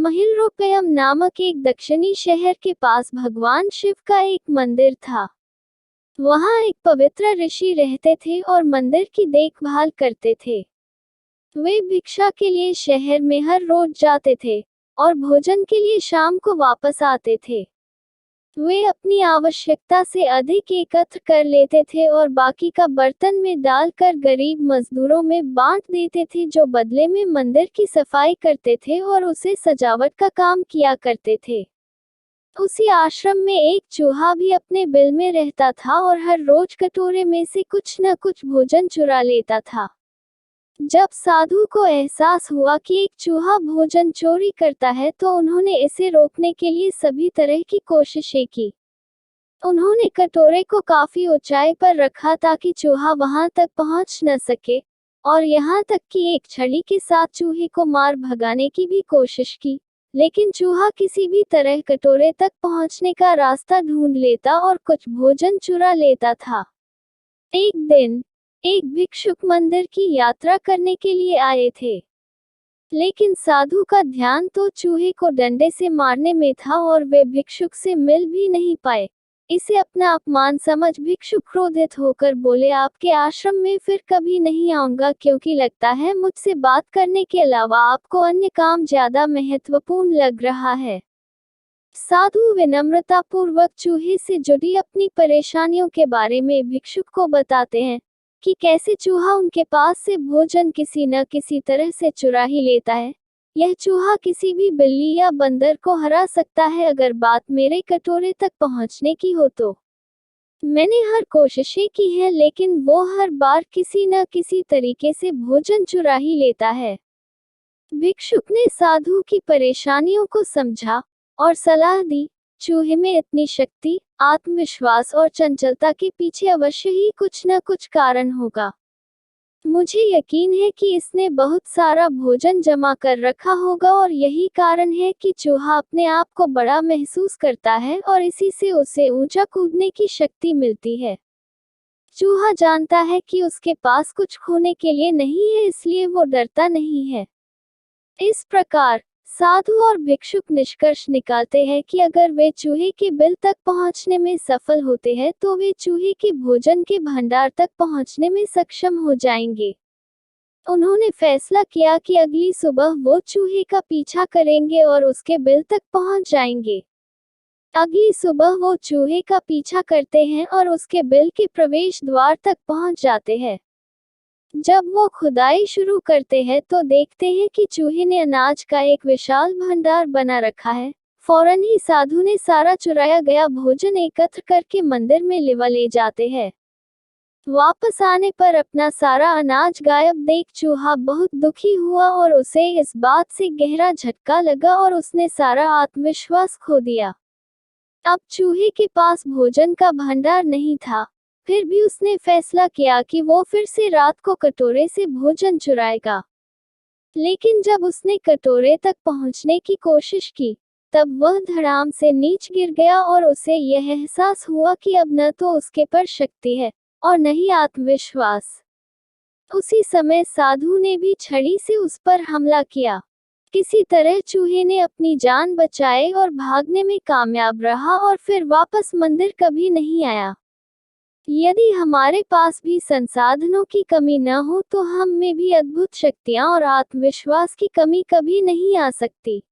महिलरोपयम नामक एक दक्षिणी शहर के पास भगवान शिव का एक मंदिर था। वहां एक पवित्र ऋषि रहते थे और मंदिर की देखभाल करते थे। वे भिक्षा के लिए शहर में हर रोज जाते थे और भोजन के लिए शाम को वापस आते थे। वे अपनी आवश्यकता से अधिक एकत्र कर लेते थे और बाकी का बर्तन में डालकर गरीब मजदूरों में बांट देते थे, जो बदले में मंदिर की सफाई करते थे और उसे सजावट का काम किया करते थे। उसी आश्रम में एक चूहा भी अपने बिल में रहता था और हर रोज कटोरे में से कुछ न कुछ भोजन चुरा लेता था। जब साधु को एहसास हुआ कि एक चूहा भोजन चोरी करता है तो उन्होंने इसे रोकने के लिए सभी तरह की कोशिशें की। उन्होंने कटोरे को काफी ऊंचाई पर रखा ताकि चूहा वहां तक पहुंच न सके, और यहाँ तक कि एक छड़ी के साथ चूहे को मार भगाने की भी कोशिश की, लेकिन चूहा किसी भी तरह कटोरे तक पहुंचने का रास्ता ढूंढ लेता और कुछ भोजन चुरा लेता था। एक दिन एक भिक्षुक मंदिर की यात्रा करने के लिए आए थे, लेकिन साधु का ध्यान तो चूहे को डंडे से मारने में था और वे भिक्षुक से मिल भी नहीं पाए। इसे अपना अपमान समझ भिक्षुक क्रोधित होकर बोले, आपके आश्रम में फिर कभी नहीं आऊंगा, क्योंकि लगता है मुझसे बात करने के अलावा आपको अन्य काम ज्यादा महत्वपूर्ण लग रहा है। साधु विनम्रतापूर्वक चूहे से जुड़ी अपनी परेशानियों के बारे में भिक्षुक को बताते हैं कि कैसे चूहा उनके पास से भोजन किसी न किसी तरह से चुरा ही लेता है। यह चूहा किसी भी बिल्ली या बंदर को हरा सकता है, अगर बात मेरे कटोरे तक पहुंचने की हो तो। मैंने हर कोशिशें की है, लेकिन वो हर बार किसी न किसी तरीके से भोजन चुरा ही लेता है। भिक्षुक ने साधु की परेशानियों को समझा और सलाह दी, चूहे में इतनी शक्ति, आत्मविश्वास और चंचलता के पीछे अवश्य ही कुछ न कुछ कारण होगा। मुझे यकीन है कि इसने बहुत सारा भोजन जमा कर रखा होगा और यही कारण है कि चूहा अपने आप को बड़ा महसूस करता है और इसी से उसे ऊंचा कूदने की शक्ति मिलती है। चूहा जानता है कि उसके पास कुछ खोने के लिए नहीं है, इसलिए वो डरता नहीं है। इस प्रकार साधु और भिक्षुक निष्कर्ष निकालते हैं कि अगर वे चूहे के बिल तक पहुंचने में सफल होते हैं तो वे चूहे के भोजन के भंडार तक पहुंचने में सक्षम हो जाएंगे। उन्होंने फैसला किया कि अगली सुबह वो चूहे का पीछा करेंगे और उसके बिल तक पहुंच जाएंगे। अगली सुबह वो चूहे का पीछा करते हैं और उसके बिल के प्रवेश द्वार तक पहुंच जाते हैं। जब वो खुदाई शुरू करते हैं तो देखते हैं कि चूहे ने अनाज का एक विशाल भंडार बना रखा है। फौरन ही साधु ने सारा चुराया गया भोजन एकत्र करके मंदिर में ले जाते हैं। वापस आने पर अपना सारा अनाज गायब देख चूहा बहुत दुखी हुआ और उसे इस बात से गहरा झटका लगा और उसने सारा आत्मविश्वास खो दिया। अब चूहे के पास भोजन का भंडार नहीं था, फिर भी उसने फैसला किया कि वो फिर से रात को कटोरे से भोजन चुराएगा। लेकिन जब उसने कटोरे तक पहुंचने की कोशिश की, तब वह धड़ाम से नीच गिर गया और उसे यह एहसास हुआ कि अब न तो उसके पर शक्ति है और न ही आत्मविश्वास। उसी समय साधु ने भी छड़ी से उस पर हमला किया। किसी तरह चूहे ने अपनी जान बचाई और भागने में कामयाब रहा और फिर वापस मंदिर कभी नहीं आया। यदि हमारे पास भी संसाधनों की कमी न हो तो हम में भी अद्भुत शक्तियां और आत्मविश्वास की कमी कभी नहीं आ सकती।